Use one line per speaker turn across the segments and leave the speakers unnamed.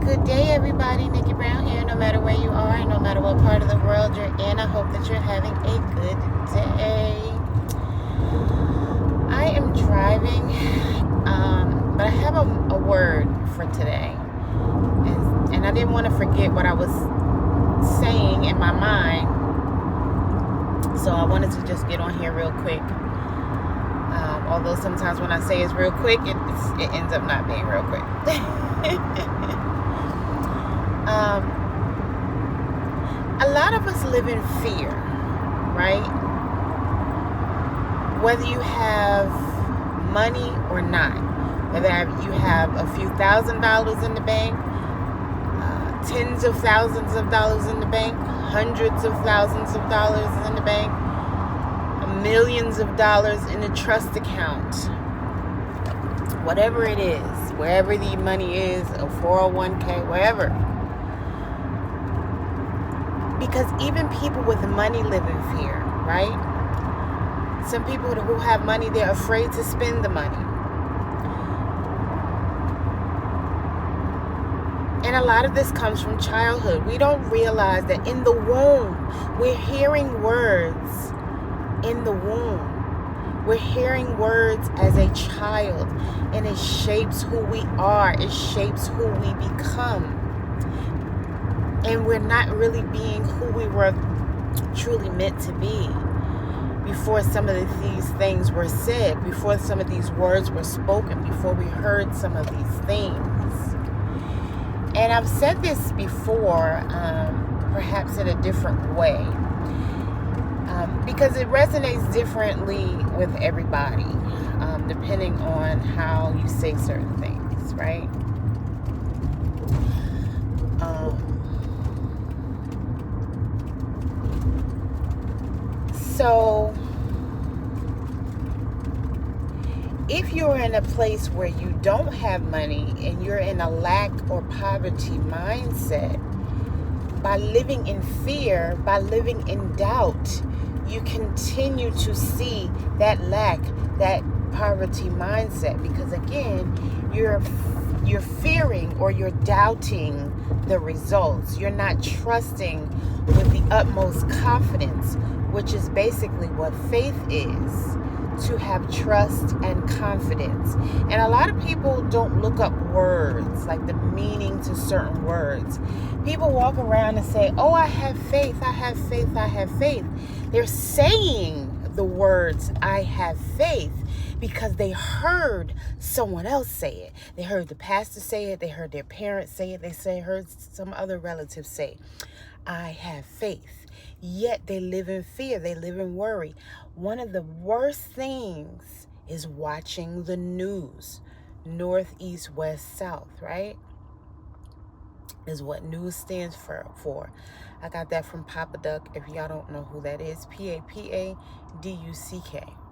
Good day, everybody. Nikki Brown here. No matter where you are and no matter what part of the world you're in, I hope that you're having a good day. I am driving, but I have a word for today. And I didn't want to forget what I was saying in my mind. So I wanted to just get on here real quick. Although sometimes when I say it's real quick, it ends up not being real quick. A lot of us live in fear, right? Whether you have money or not, whether you have a few $1,000s in the bank, tens of thousands of dollars in the bank, hundreds of thousands of dollars in the bank, millions of dollars in a trust account, whatever it is, wherever the money is, a 401k, wherever. Because even people with money live in fear, right? Some people who have money, they're afraid to spend the money. And a lot of this comes from childhood. We don't realize that in the womb, we're hearing words in the womb. We're hearing words as a child, and it shapes who we are. It shapes who we become. And we're not really being who we were truly meant to be before some of these things were said, before some of these words were spoken, before we heard some of these things. And I've said this before, perhaps in a different way, because it resonates differently with everybody, depending on how you say certain things, right? So, if you're in a place where you don't have money and you're in a lack or poverty mindset, by living in fear, by living in doubt, you continue to see that lack, that poverty mindset, because again, you're fearing or you're doubting the results. You're not trusting with the utmost confidence, which is basically what faith is, to have trust and confidence. And a lot of people don't look up words, like the meaning to certain words. People walk around and say, oh, I have faith, I have faith, I have faith. They're saying the words, I have faith, because they heard someone else say it. They heard the pastor say it. They heard their parents say it. They heard some other relatives say, I have faith. Yet they live in fear. They live in worry. One of the worst things is watching the news. North, east, west, south, right? Is what news stands for. I got that from Papa Duck. If y'all don't know who that is, PAPADUCK,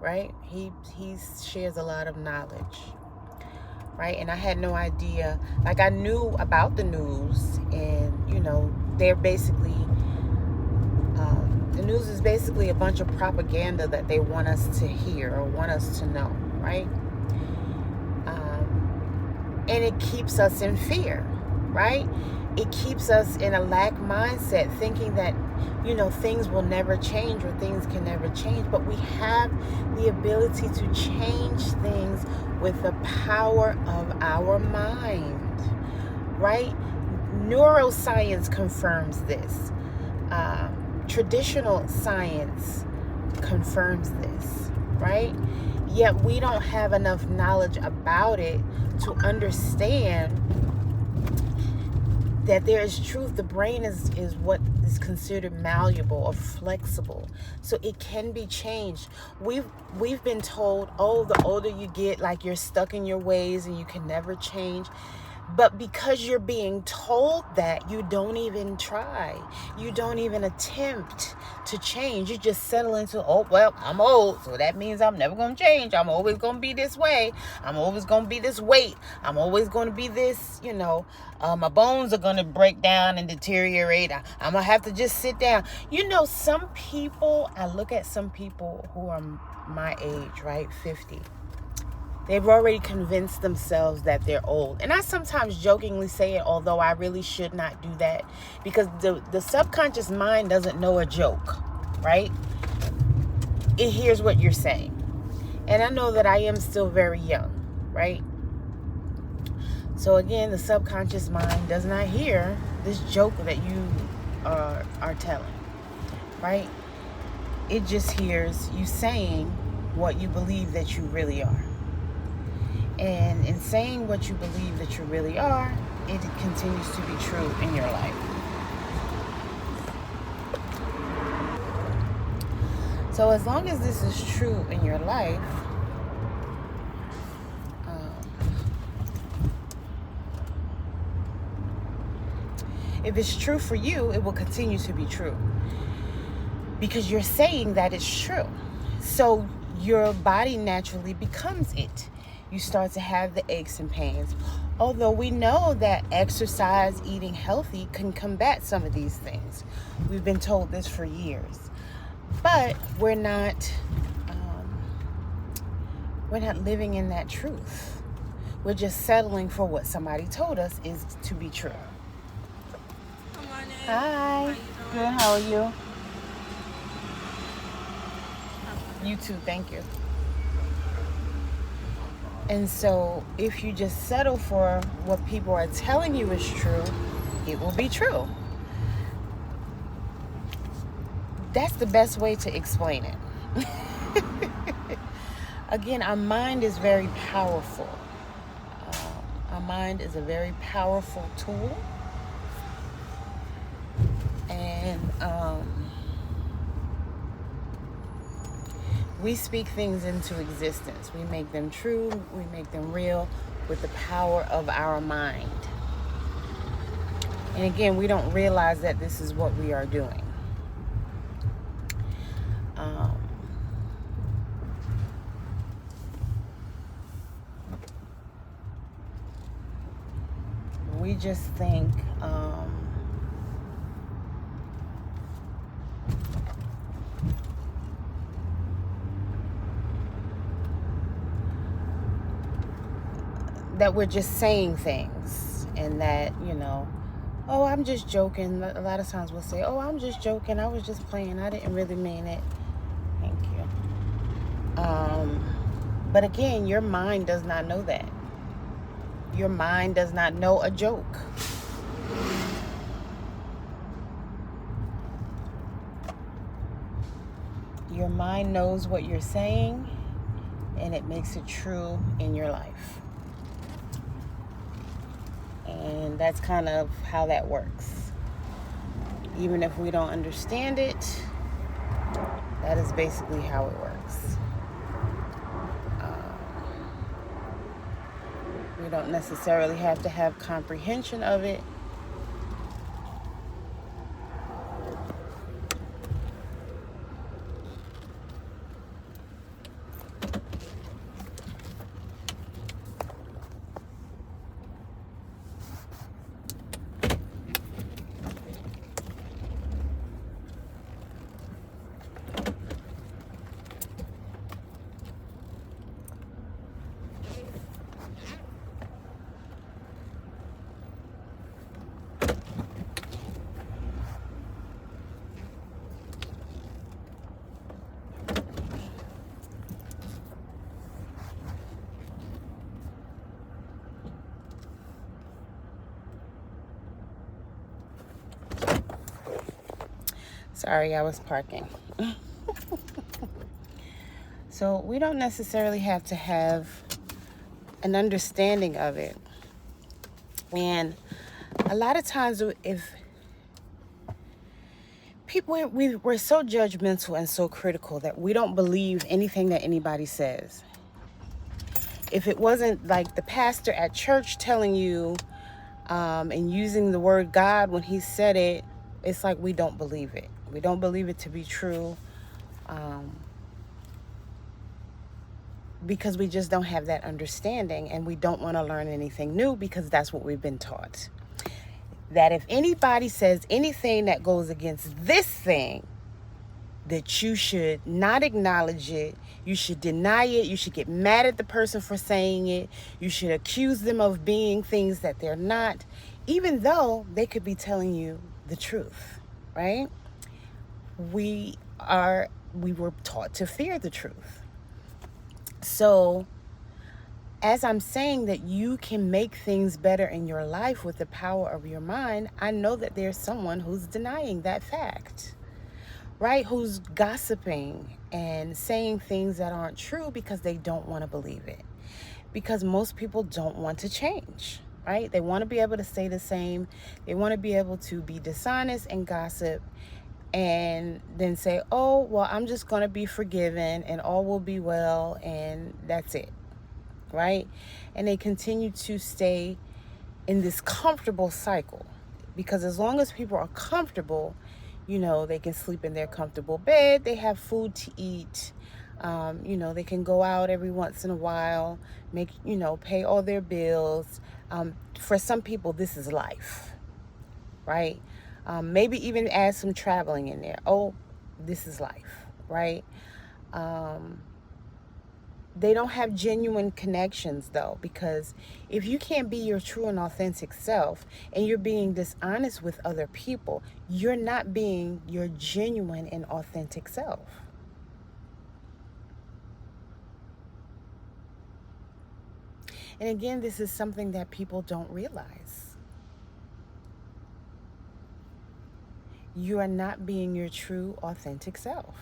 right? He shares a lot of knowledge, right? And I had no idea. Like, I knew about the news, and they're basically the news is basically a bunch of propaganda that they want us to hear or want us to know, right? And it keeps us in fear, right? It keeps us in a lack mindset, thinking that, things will never change or things can never change. But we have the ability to change things with the power of our mind, right? Neuroscience confirms this. Traditional science confirms this, right? Yet we don't have enough knowledge about it to understand that there is truth. The brain is what is considered malleable or flexible, so it can be changed. We've been told, oh, the older you get, like, you're stuck in your ways and you can never change. But because you're being told that, you don't even try. You don't even attempt to change. You just settle into, oh, well, I'm old, so that means I'm never going to change. I'm always going to be this way. I'm always going to be this weight. I'm always going to be this, my bones are going to break down and deteriorate. I'm going to have to just sit down. Some people, I look at some people who are my age, right, 50. They've already convinced themselves that they're old. And I sometimes jokingly say it, although I really should not do that, because the subconscious mind doesn't know a joke, right? It hears what you're saying. And I know that I am still very young, right? So again, the subconscious mind does not hear this joke that you are telling, right? It just hears you saying what you believe that you really are. And in saying what you believe that you really are, it continues to be true in your life. So as long as this is true in your life, if it's true for you, it will continue to be true. Because you're saying that it's true. So your body naturally becomes it. You start to have the aches and pains. Although we know that exercise, eating healthy can combat some of these things. We've been told this for years. But we're not living in that truth. We're just settling for what somebody told us is to be true.
Good morning.
Hi. Good, how are you? You too, thank you. And so if you just settle for what people are telling you is true, it will be true. That's the best way to explain it. Again, our mind is very powerful. Our mind is a very powerful tool. And we speak things into existence. We make them true. We make them real with the power of our mind. And again, we don't realize that this is what we are doing. We just think that we're just saying things, and that, oh, I'm just joking. A lot of times we'll say, oh, I'm just joking. I was just playing. I didn't really mean it. Thank you. But again, your mind does not know that. Your mind does not know a joke. Your mind knows what you're saying, and it makes it true in your life. And that's kind of how that works. Even if we don't understand it, that is basically how it works. We don't necessarily have to have comprehension of it. Sorry, I was parking. So we don't necessarily have to have an understanding of it. And a lot of times, if people, we're so judgmental and so critical that we don't believe anything that anybody says. If it wasn't like the pastor at church telling you and using the word God when he said it, it's like we don't believe it. We don't believe it to be true because we just don't have that understanding, and we don't want to learn anything new because that's what we've been taught. That if anybody says anything that goes against this thing, that you should not acknowledge it. You should deny it. You should get mad at the person for saying it. You should accuse them of being things that they're not, even though they could be telling you the truth, right? We were taught to fear the truth. So as I'm saying that you can make things better in your life with the power of your mind, I know that there's someone who's denying that fact, right? Who's gossiping and saying things that aren't true because they don't want to believe it. Because most people don't want to change, right? They want to be able to stay the same. They want to be able to be dishonest and gossip and then say, oh, well, I'm just going to be forgiven and all will be well and that's it, right? And they continue to stay in this comfortable cycle because as long as people are comfortable, you know, they can sleep in their comfortable bed, they have food to eat, you know, they can go out every once in a while, make, you know, pay all their bills. For some people, this is life, right? Maybe even add some traveling in there. Oh, this is life, right? They don't have genuine connections though, because if you can't be your true and authentic self and you're being dishonest with other people, you're not being your genuine and authentic self. And again, this is something that people don't realize. You are not being your true, authentic self.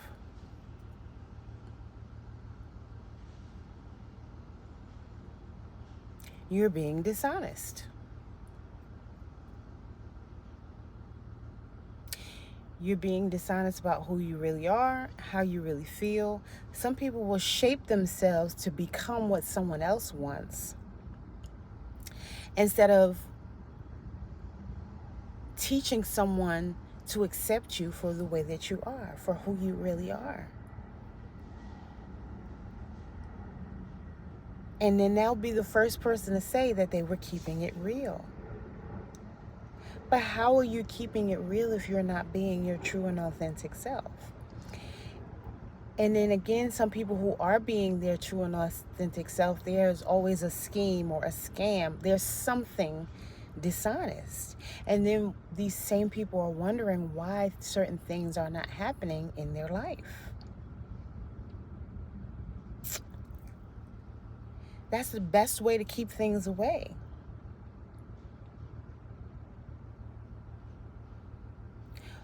You're being dishonest. You're being dishonest about who you really are, how you really feel. Some people will shape themselves to become what someone else wants instead of teaching someone to accept you for the way that you are, for who you really are. And then they'll be the first person to say that they were keeping it real. But how are you keeping it real if you're not being your true and authentic self? And then again, some people who are being their true and authentic self, there's always a scheme or a scam. There's something dishonest. And then these same people are wondering why certain things are not happening in their life. That's the best way to keep things away.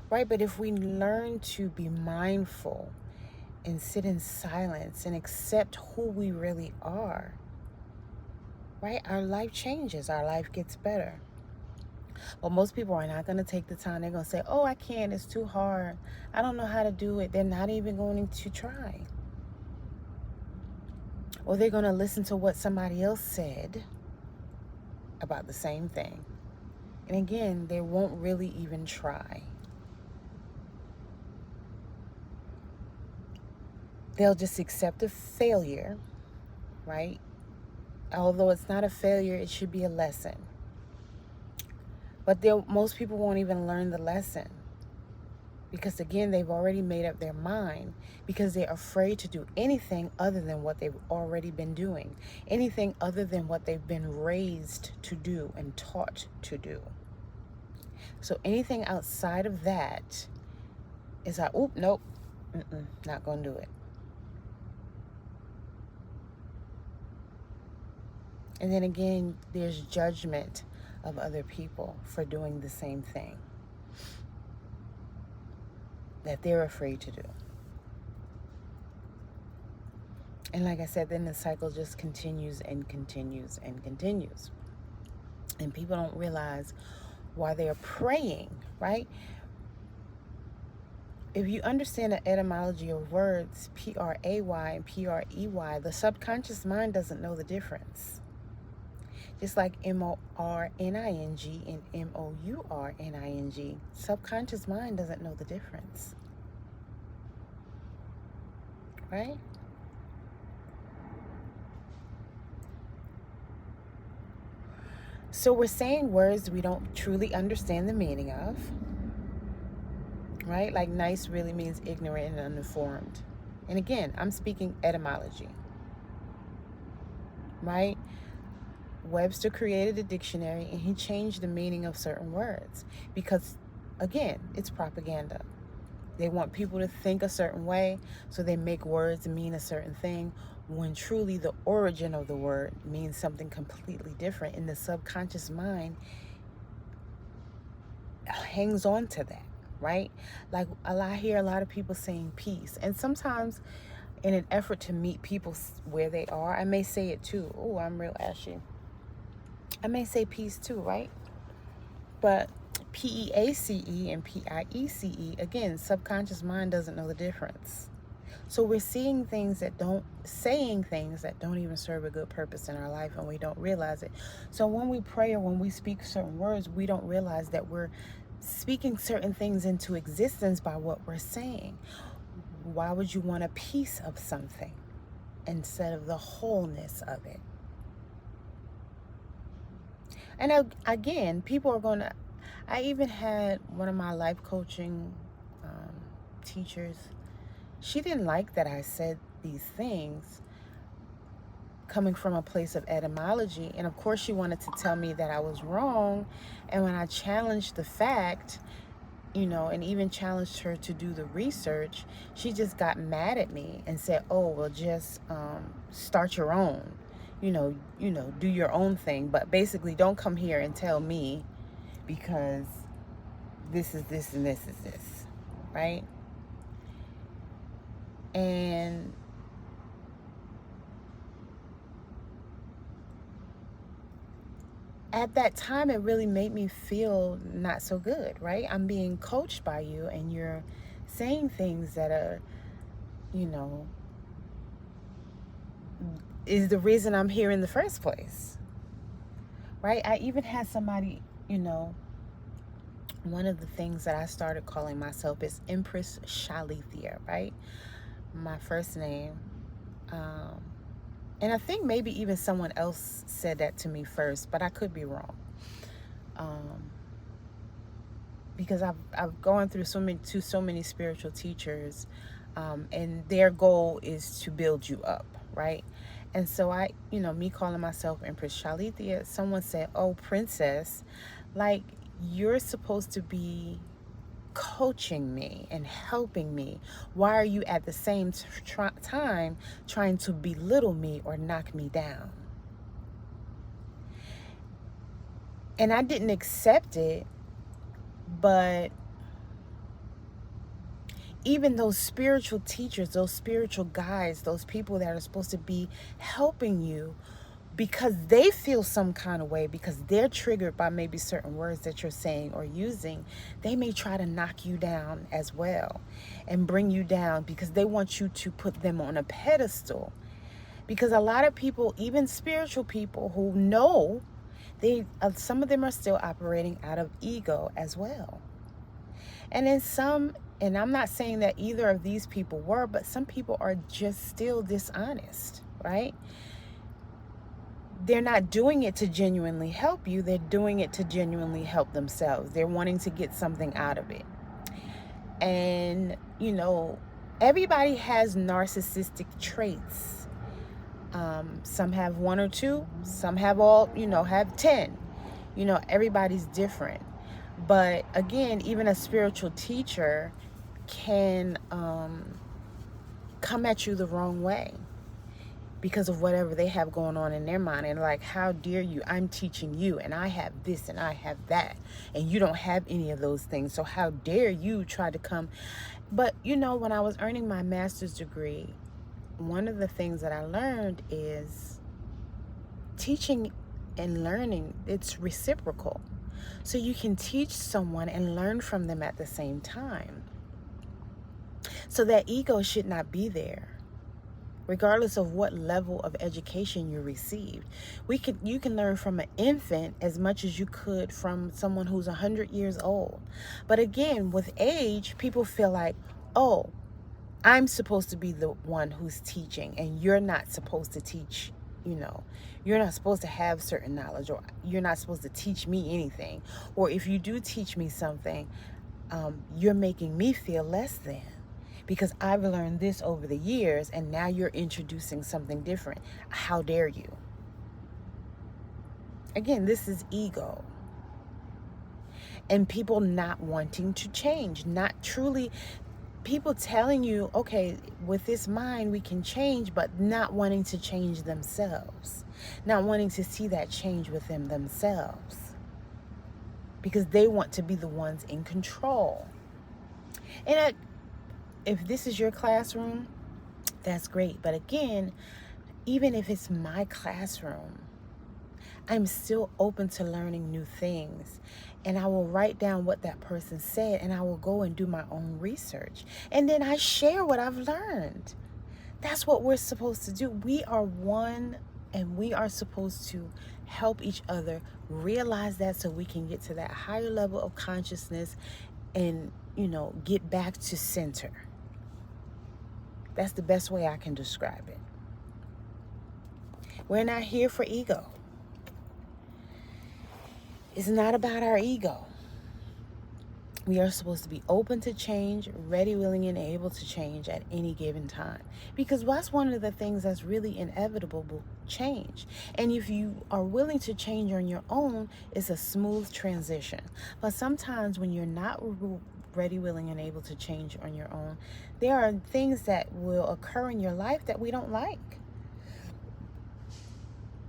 Right? But if we learn to be mindful and sit in silence and accept who we really are, right? Our life changes. Our life gets better. But most people are not going to take the time. They're going to say, oh, I can't. It's too hard. I don't know how to do it. They're not even going to try. Or they're going to listen to what somebody else said about the same thing. And again, they won't really even try. They'll just accept a failure, right? Although it's not a failure, it should be a lesson. But most people won't even learn the lesson. Because again, they've already made up their mind because they're afraid to do anything other than what they've already been doing. Anything other than what they've been raised to do and taught to do. So anything outside of that is like, oop, nope, not going to do it. And then again, there's judgment of other people for doing the same thing that they're afraid to do. And like I said, then the cycle just continues and continues and continues. And people don't realize why they are praying, right? If you understand the etymology of words, P-R-A-Y and P-R-E-Y, the subconscious mind doesn't know the difference. Just like M-O-R-N-I-N-G and M-O-U-R-N-I-N-G. Subconscious mind doesn't know the difference. Right? So we're saying words we don't truly understand the meaning of. right? Like nice really means ignorant and uninformed. And again, I'm speaking etymology, right? Webster created a dictionary and he changed the meaning of certain words because, again, it's propaganda. They want people to think a certain way, so they make words mean a certain thing when truly the origin of the word means something completely different, and the subconscious mind hangs on to that, right? Like I hear a lot of people saying peace, and sometimes in an effort to meet people where they are, I may say it too. Oh, I'm real ashy. I may say peace too, right? But PEACE and PIECE, again, subconscious mind doesn't know the difference. So we're saying things that don't even serve a good purpose in our life, and we don't realize it. So when we pray or when we speak certain words, we don't realize that we're speaking certain things into existence by what we're saying. Why would you want a piece of something instead of the wholeness of it? And again, people are going to... I even had one of my life coaching teachers. She didn't like that I said these things coming from a place of etymology. And of course, she wanted to tell me that I was wrong. And when I challenged the fact, and even challenged her to do the research, she just got mad at me and said, oh, well, just start your own, do your own thing. But basically, don't come here and tell me because this is this and this is this, right? And at that time, it really made me feel not so good, right? I'm being coached by you and you're saying things that are, is the reason I'm here in the first place, right? I even had somebody, one of the things that I started calling myself is Empress Shalithia, right? My first name. And I think maybe even someone else said that to me first, but I could be wrong. Because I've gone through so many spiritual teachers, and their goal is to build you up, right? And so me calling myself Empress Shalithia, someone said, oh, princess, like you're supposed to be coaching me and helping me. Why are you at the same time trying to belittle me or knock me down? And I didn't accept it, but even those spiritual teachers, those spiritual guides, those people that are supposed to be helping you, because they feel some kind of way, because they're triggered by maybe certain words that you're saying or using, they may try to knock you down as well and bring you down because they want you to put them on a pedestal. Because a lot of people, even spiritual people who know, some of them are still operating out of ego as well. And in some, and I'm not saying that either of these people were, but some people are just still dishonest, right? They're not doing it to genuinely help you. They're doing it to genuinely help themselves. They're wanting to get something out of it. And, everybody has narcissistic traits. Some have one or two. Some have all, have 10. Everybody's different. But again, even a spiritual teacher can come at you the wrong way because of whatever they have going on in their mind. And like, how dare you? I'm teaching you and I have this and I have that. And you don't have any of those things. So how dare you try to come? But, when I was earning my master's degree, one of the things that I learned is teaching and learning, it's reciprocal. So you can teach someone and learn from them at the same time. So that ego should not be there, regardless of what level of education you received. You can learn from an infant as much as you could from someone who's 100 years old. But again, with age, people feel like, oh, I'm supposed to be the one who's teaching and you're not supposed to teach, you're not supposed to have certain knowledge, or you're not supposed to teach me anything. Or if you do teach me something, you're making me feel less than because I've learned this over the years, and now you're introducing something different. How dare you? Again, this is ego. And people not wanting to change, not truly, people telling you, okay, with this mind we can change, but not wanting to change themselves, not wanting to see that change within themselves, because they want to be the ones in control. And if this is your classroom, that's great. But again, even if it's my classroom, I'm still open to learning new things. And I will write down what that person said, and I will go and do my own research. And then I share what I've learned. That's what we're supposed to do. We are one, and we are supposed to help each other realize that, so we can get to that higher level of consciousness and, get back to center. That's the best way I can describe it. We're not here for ego. It's not about our ego. We are supposed to be open to change, ready, willing, and able to change at any given time. Because that's one of the things that's really inevitable, change. And if you are willing to change on your own, it's a smooth transition. But sometimes when you're not ready, willing, and able to change on your own, there are things that will occur in your life that we don't like.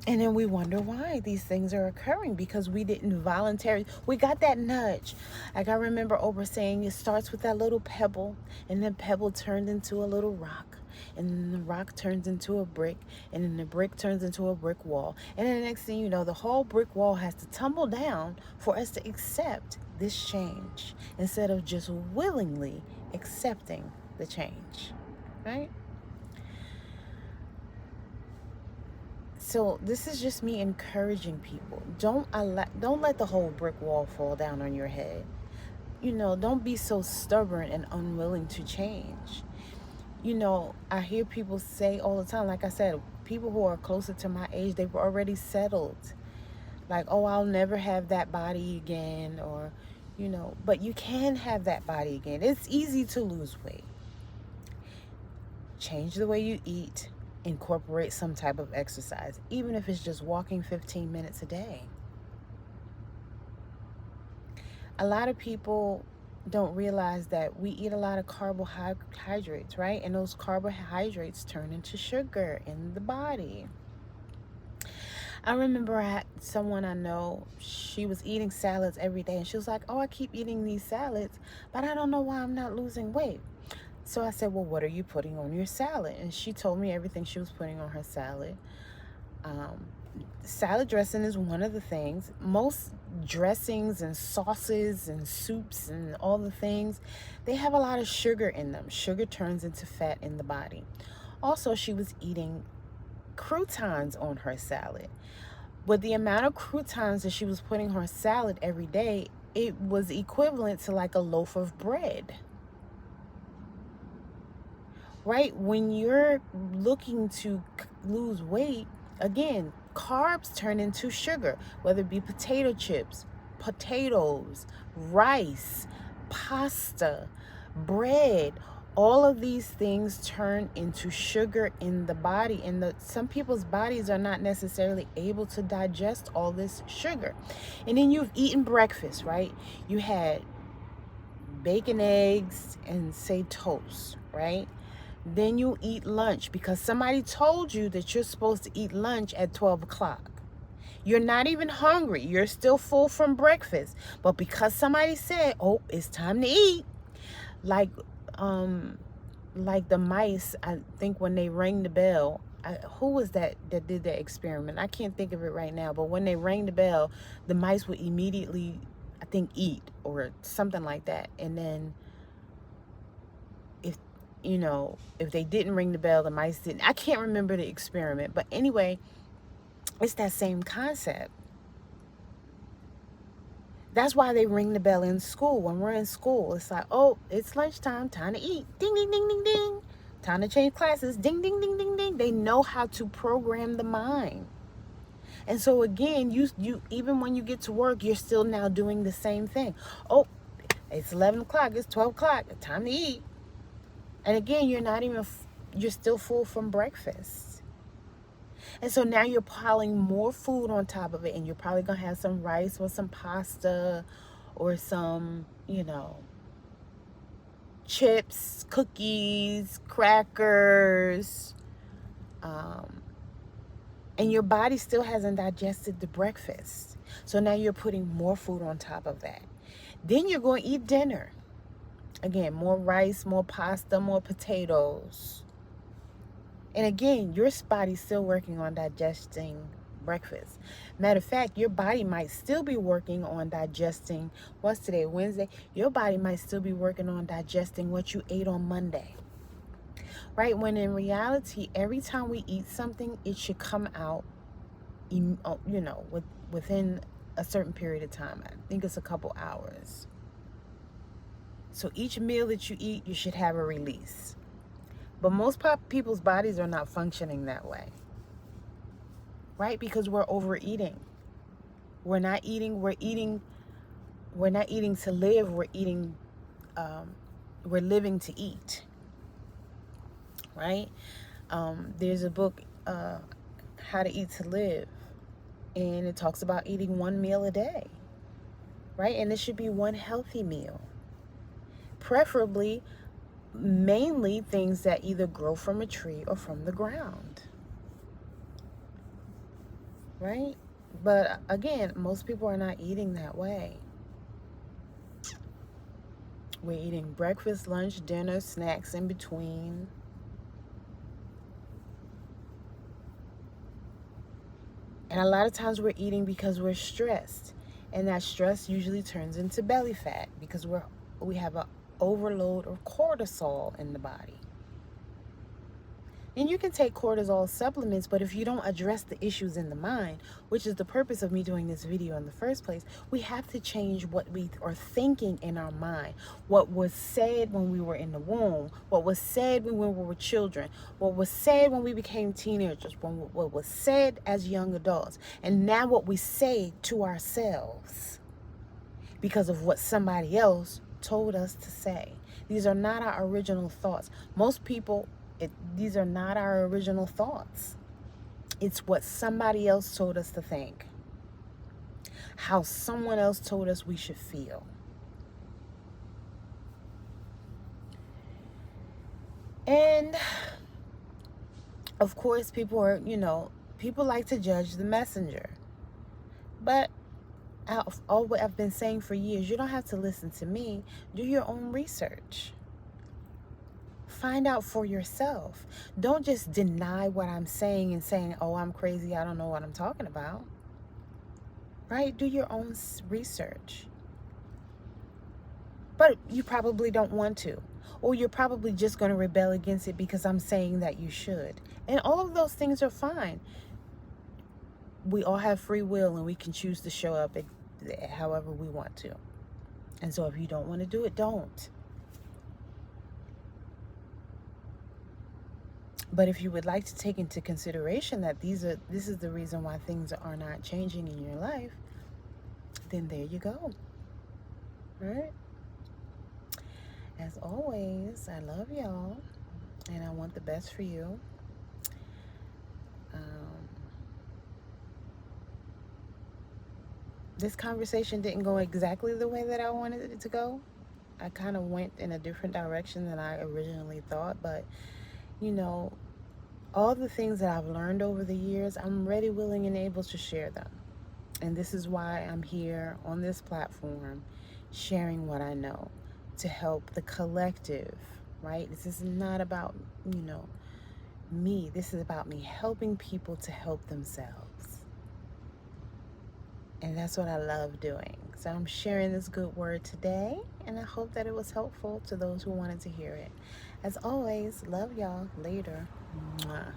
And then we wonder why these things are occurring, because we didn't voluntarily, we got that nudge. Like I remember Oprah saying, it starts with that little pebble, and then pebble turned into a little rock, and then the rock turns into a brick, and then the brick turns into a brick wall. And then the next thing you know, the whole brick wall has to tumble down for us to accept this change, instead of just willingly accepting the change, right? So this is just me encouraging people. Don't let the whole brick wall fall down on your head. Don't be so stubborn and unwilling to change. I hear people say all the time, like I said, people who are closer to my age, they've already settled. Like, oh, I'll never have that body again, or, but you can have that body again. It's easy to lose weight. Change the way you eat. Incorporate some type of exercise, even if it's just walking 15 minutes a day. A lot of people don't realize that we eat a lot of carbohydrates, right? And those carbohydrates turn into sugar in the body. I remember I had someone I know, she was eating salads every day, and she was like, oh, I keep eating these salads, but I don't know why I'm not losing weight. So I said, well, what are you putting on your salad? And she told me everything she was putting on her salad. Salad dressing is one of the things. Most dressings and sauces and soups and all the things, they have a lot of sugar in them. Sugar turns into fat in the body. Also, she was eating croutons on her salad. But the amount of croutons that she was putting on her salad every day, it was equivalent to like a loaf of bread. Right? When you're looking to lose weight, again, carbs turn into sugar, whether it be potato chips, potatoes, rice, pasta, bread. All of these things turn into sugar in the body, and some people's bodies are not necessarily able to digest all this sugar. And then you've eaten breakfast, right? You had bacon, eggs, and say toast, right? Then you eat lunch because somebody told you that you're supposed to eat lunch at 12 o'clock. You're not even hungry. You're still full from breakfast. But because somebody said, oh, it's time to eat, like the mice, I think when they rang the bell, who was that did that experiment? I can't think of it right now, but when they rang the bell, the mice would immediately, I think, eat or something like that. And then if they didn't ring the bell, the mice didn't. I can't remember the experiment, but anyway, it's that same concept. That's why they ring the bell in school. When we're in school, it's like, oh, it's lunchtime, time to eat. Ding, ding, ding, ding, ding. Time to change classes. Ding, ding, ding, ding, ding. They know how to program the mind. And so again, you even when you get to work, you're still now doing the same thing. Oh, It's 11 o'clock. It's 12 o'clock. It's time to eat. And again, you're still full from breakfast. And so now you're piling more food on top of it. And you're probably going to have some rice or some pasta or some, chips, cookies, crackers. And your body still hasn't digested the breakfast. So now you're putting more food on top of that. Then you're going to eat dinner. Again, more rice, more pasta, more potatoes. And again, your body's still working on digesting breakfast. Matter of fact, your body might still be working on digesting, what's today, Wednesday? Your body might still be working on digesting what you ate on Monday. Right? When in reality, every time we eat something, it should come out, within a certain period of time. I think it's a couple hours. So each meal that you eat, you should have a release. But most people's bodies are not functioning that way. Right? Because we're overeating. We're not eating to live, we're living to eat. Right? There's a book, How to Eat to Live, and it talks about eating one meal a day. Right? And it should be one healthy meal. Preferably, mainly things that either grow from a tree or from the ground. Right? But again, most people are not eating that way. We're eating breakfast, lunch, dinner, snacks in between. And a lot of times we're eating because we're stressed. And that stress usually turns into belly fat because we have an overload of cortisol in the body. And you can take cortisol supplements, but if you don't address the issues in the mind, which is the purpose of me doing this video in the first place, we have to change what we are thinking in our mind. What was said when we were in the womb, what was said when we were children, what was said when we became teenagers, what was said as young adults, and now what we say to ourselves because of what somebody else told us to say. These are not our original thoughts. Most people, these are not our original thoughts. It's what somebody else told us to think. How someone else told us we should feel. And of course, people like to judge the messenger. But all what I've been saying for years, you don't have to listen to me. Do your own research. Find out for yourself. Don't just deny what I'm saying and saying, oh, I'm crazy, I don't know what I'm talking about. Right? Do your own research. But you probably don't want to. Or you're probably just going to rebel against it because I'm saying that you should. And all of those things are fine. We all have free will and we can choose to show up however we want to. And so if you don't want to do it, don't. But if you would like to take into consideration that this is the reason why things are not changing in your life, then there you go. All right? As always, I love y'all, and I want the best for you. This conversation didn't go exactly the way that I wanted it to go. I kind of went in a different direction than I originally thought, but all the things that I've learned over the years, I'm ready, willing, and able to share them. And this is why I'm here on this platform sharing what I know to help the collective, right? This is not about, me. This is about me helping people to help themselves. And that's what I love doing. So I'm sharing this good word today, and I hope that it was helpful to those who wanted to hear it. As always, love y'all. Later. Mwah.